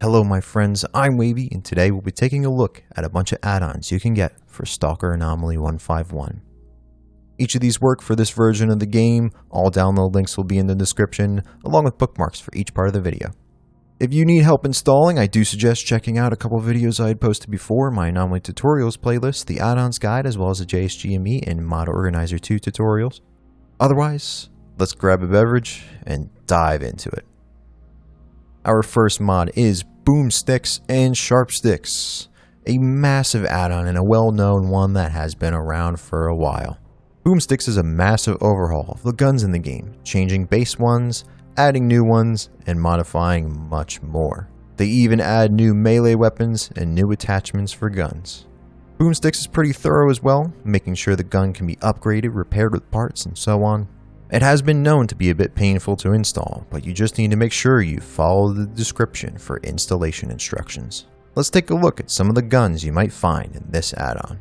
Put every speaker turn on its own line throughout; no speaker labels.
Hello my friends, I'm Wavey, and today we'll be taking a look at a bunch of add-ons you can get for STALKER Anomaly 151. Each of these work for this version of the game. All download links will be in the description, along with bookmarks for each part of the video. If you need help installing, I do suggest checking out a couple videos I had posted before, my Anomaly Tutorials playlist, the Addons Guide, as well as the JSGME and Mod Organizer 2 tutorials. Otherwise, let's grab a beverage and dive into it. Our first mod is Boomsticks and Sharpsticks, a massive add-on and a well-known one that has been around for a while. Boomsticks is a massive overhaul of the guns in the game, changing base ones, adding new ones, and modifying much more. They even add new melee weapons and new attachments for guns. Boomsticks is pretty thorough as well, making sure the gun can be upgraded, repaired with parts, and so on. It has been known to be a bit painful to install, but you just need to make sure you follow the description for installation instructions. Let's take a look at some of the guns you might find in this add-on.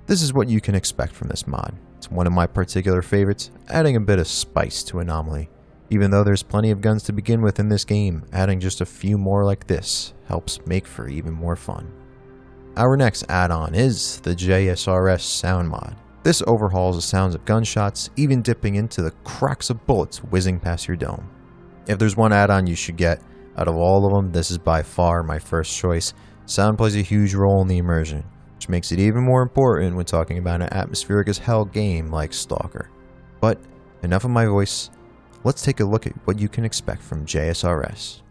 This is what you can expect from this mod. It's one of my particular favorites, adding a bit of spice to Anomaly. Even though there's plenty of guns to begin with in this game, adding just a few more like this helps make for even more fun. Our next add-on is the JSRS Sound Mod. This overhauls the sounds of gunshots, even dipping into the cracks of bullets whizzing past your dome. If there's one add-on you should get, out of all of them, this is by far my first choice. Sound plays a huge role in the immersion, which makes it even more important when talking about an atmospheric as hell game like STALKER. But enough of my voice, let's take a look at what you can expect from JSRS.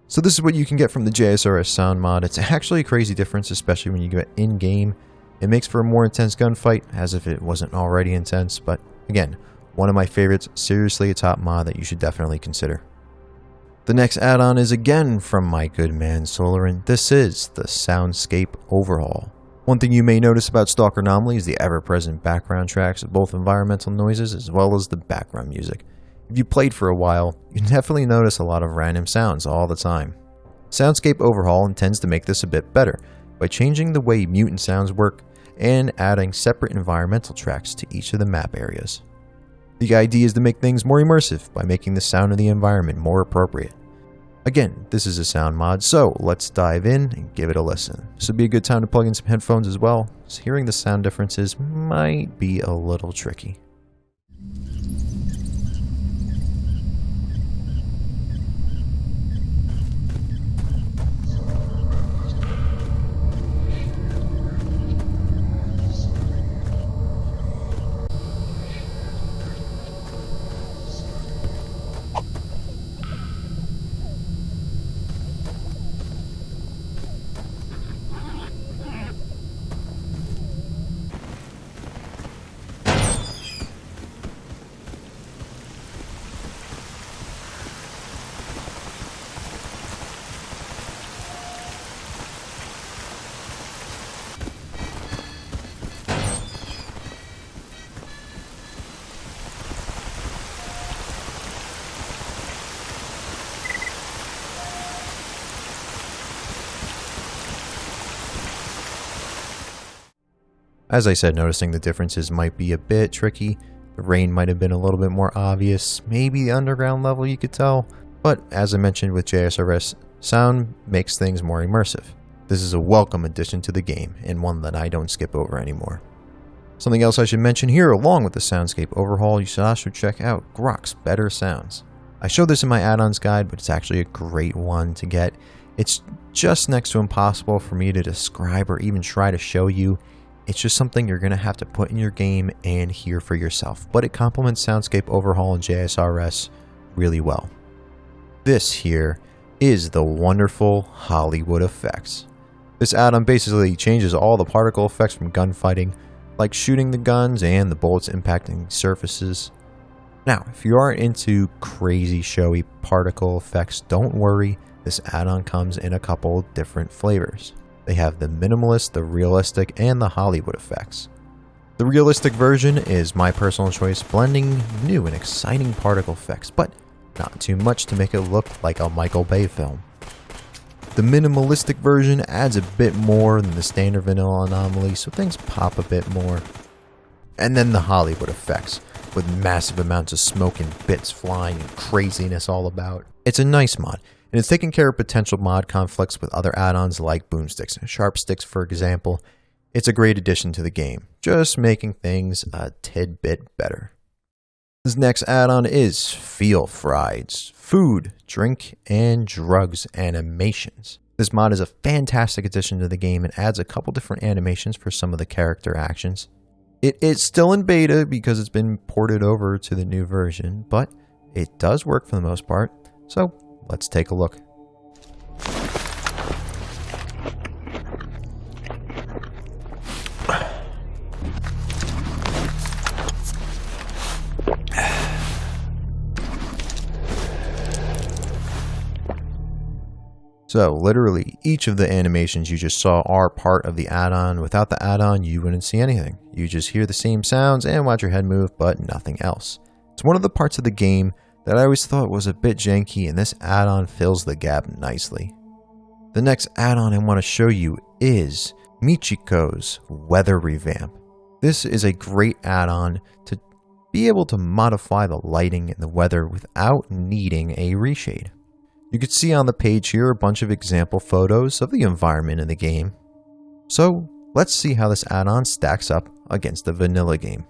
So this is what you can get from the JSRS Sound Mod. It's actually a crazy difference, especially when you get in-game. It makes for a more intense gunfight, as if it wasn't already intense, but again, one of my favorites, seriously a top mod that you should definitely consider. The next add-on is again from my good man Solarin. This is the Soundscape Overhaul. One thing you may notice about STALKER Anomaly is the ever-present background tracks of both environmental noises as well as the background music. If you played for a while, you definitely notice a lot of random sounds all the time. Soundscape Overhaul intends to make this a bit better by changing the way mutant sounds work and adding separate environmental tracks to each of the map areas. The idea is to make things more immersive by making the sound of the environment more appropriate. Again, this is a sound mod, so let's dive in and give it a listen. This would be a good time to plug in some headphones as well, so hearing the sound differences might be a little tricky. As I said, noticing the differences might be a bit tricky. The rain might have been a little bit more obvious, maybe the underground level you could tell, but as I mentioned with JSRS, sound makes things more immersive. This is a welcome addition to the game, and one that I don't skip over anymore. Something else I should mention here, along with the Soundscape Overhaul, you should also check out Grok's Better Sounds. I showed this in my add-ons guide, but it's actually a great one to get. It's just next to impossible for me to describe or even try to show you. It's just something you're going to have to put in your game and hear for yourself, but it complements Soundscape Overhaul and JSRS really well. This here is the wonderful Hollywood effects. This add-on basically changes all the particle effects from gunfighting, like shooting the guns and the bullets impacting surfaces. Now, if you aren't into crazy showy particle effects, don't worry, this add-on comes in a couple different flavors. They have the minimalist, the realistic, and the Hollywood effects. The realistic version is my personal choice, blending new and exciting particle effects, but not too much to make it look like a Michael Bay film. The minimalistic version adds a bit more than the standard vanilla anomaly, so things pop a bit more. And then the Hollywood effects, with massive amounts of smoke and bits flying and craziness all about. It's a nice mod, and it's taking care of potential mod conflicts with other add-ons like Boomsticks Sharpsticks, for example. It's a great addition to the game, just making things a tidbit better. This next add-on is Feel Fried's Food, Drink, and Drugs animations. This mod is a fantastic addition to the game and adds a couple different animations for some of the character actions. It is still in beta because it's been ported over to the new version, but it does work for the most part, so let's take a look. So literally, each of the animations you just saw are part of the add-on. Without the add-on, you wouldn't see anything. You just hear the same sounds and watch your head move, but nothing else. It's one of the parts of the game that I always thought was a bit janky, and this add-on fills the gap nicely. The next add-on I want to show you is Michiko's Weather Revamp. This is a great add-on to be able to modify the lighting and the weather without needing a reshade. You can see on the page here a bunch of example photos of the environment in the game. So let's see how this add-on stacks up against the vanilla game.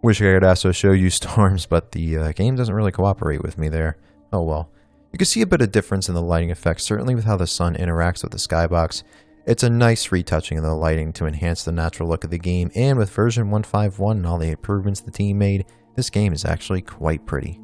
Wish I could also show you storms, but the game doesn't really cooperate with me there. Oh well. You can see a bit of difference in the lighting effects, certainly with how the sun interacts with the skybox. It's a nice retouching of the lighting to enhance the natural look of the game, and with version 151 and all the improvements the team made, this game is actually quite pretty.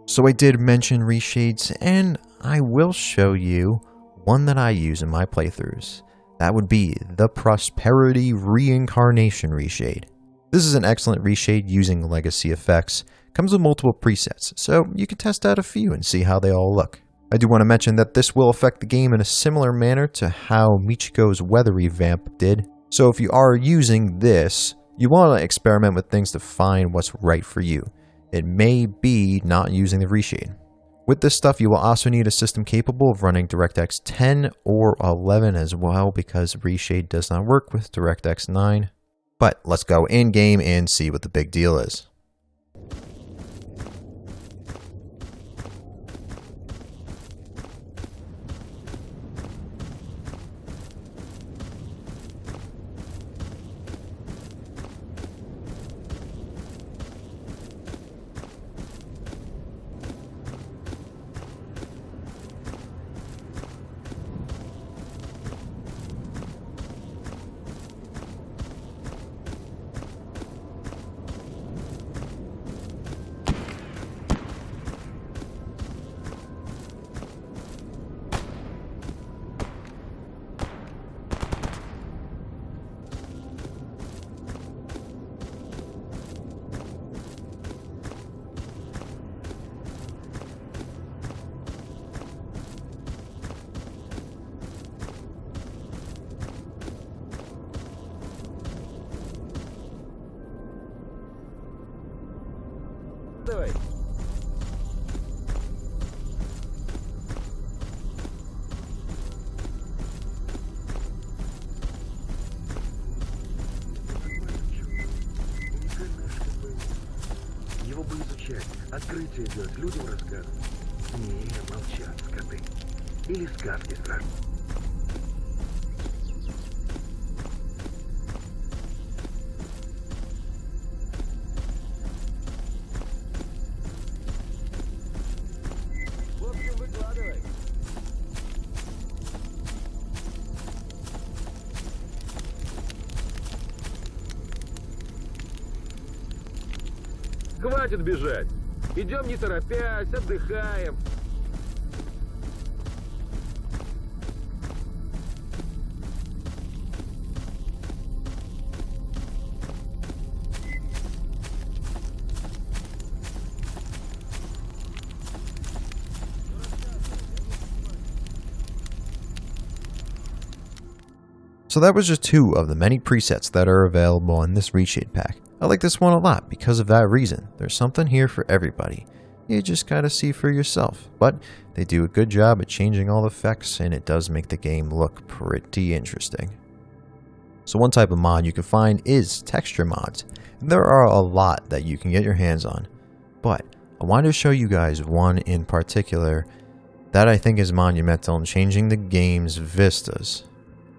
So I did mention reshades, and I will show you one that I use in my playthroughs. That would be the Prosperity Reincarnation Reshade. This is an excellent reshade using legacy effects. Comes with multiple presets, so you can test out a few and see how they all look. I do want to mention that this will affect the game in a similar manner to how Michiko's Weather Revamp did. So if you are using this, you want to experiment with things to find what's right for you. It may be not using the reshade. With this stuff, you will also need a system capable of running DirectX 10 or 11 as well, because reshade does not work with DirectX 9. But let's go in-game and see what the big deal is.
все идет, людям рассказывают. Не, молчат, скоты. Или сказки страшные. В общем, выкладывай.
Хватит бежать. Идем не торопясь, отдыхаем.
So that was just 2 of the many presets that are available in this Reshade pack. I like this one a lot because of that reason. There's something here for everybody. You just gotta see for yourself. But they do a good job at changing all the effects, and it does make the game look pretty interesting. So one type of mod you can find is texture mods. There are a lot that you can get your hands on. But I wanted to show you guys one in particular that I think is monumental in changing the game's vistas.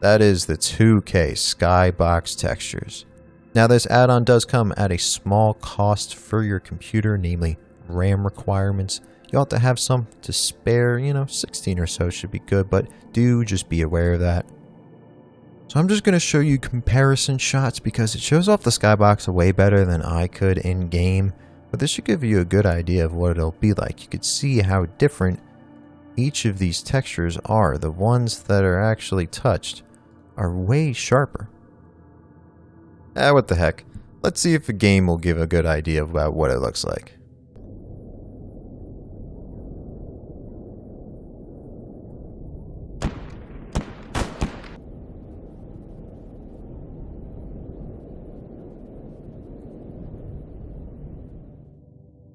That is the 2K Skybox Textures. Now this add-on does come at a small cost for your computer, namely RAM requirements. You'll have to have some to spare, 16 or so should be good, but do just be aware of that. So I'm just going to show you comparison shots because it shows off the Skybox way better than I could in-game, but this should give you a good idea of what it'll be like. You could see how different each of these textures are. The ones that are actually touched are way sharper. What the heck. Let's see if the game will give a good idea about what it looks like.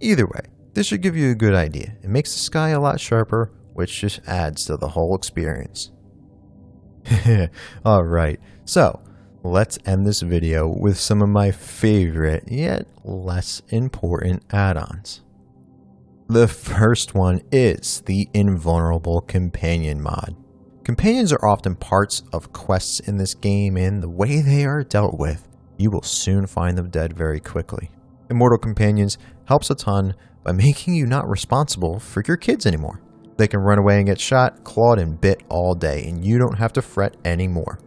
Either way, this should give you a good idea. It makes the sky a lot sharper, which just adds to the whole experience. Alright, so let's end this video with some of my favorite yet less important add-ons. The first one is the Invulnerable Companion mod. Companions are often parts of quests in this game, and the way they are dealt with, you will soon find them dead very quickly. Immortal Companions helps a ton by making you not responsible for your kids anymore. They can run away and get shot, clawed, and bit all day, and you don't have to fret anymore.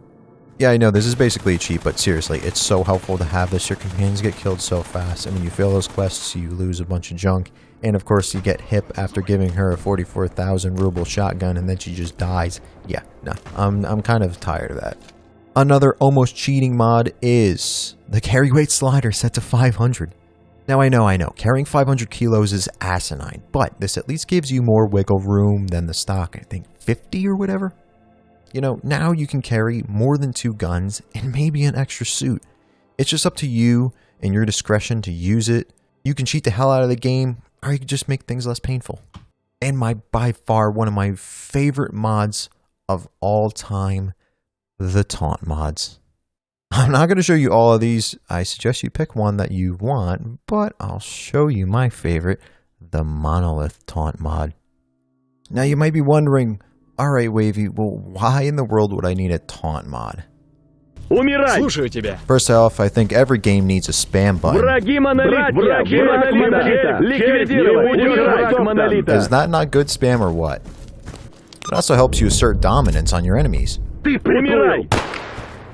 Yeah, I know, this is basically a cheat, but seriously, it's so helpful to have this. Your companions get killed so fast, and when you fail those quests, you lose a bunch of junk. And of course, you get hip after giving her a 44,000 ruble shotgun, and then she just dies. Yeah, no, I'm kind of tired of that. Another almost cheating mod is the carry weight slider set to 500. Now I know, carrying 500 kilos is asinine, but this at least gives you more wiggle room than the stock, I think 50 or whatever. Now you can carry more than 2 guns and maybe an extra suit. It's just up to you and your discretion to use it. You can cheat the hell out of the game, or you can just make things less painful. And by far one of my favorite mods of all time, the taunt mods. I'm not going to show you all of these. I suggest you pick one that you want, but I'll show you my favorite, the Monolith Taunt mod. Now you might be wondering, alright Wavey, well why in the world would I need a taunt mod?
Слушаю тебя.
First off, I think every game needs a spam button. Is that not good spam or what? It also helps you assert dominance on your enemies.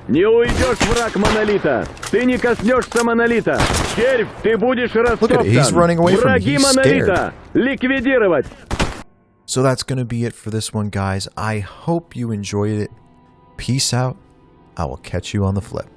Не уйдешь, враг монолита! Ты не коснешься монолита! Червь, ты будешь растоптан!
Look at it, he's running away from me,
Враги
he's
монолита!
scared.
Ликвидировать!
So that's going to be it for this one, guys. I hope you enjoyed it. Peace out. I will catch you on the flip.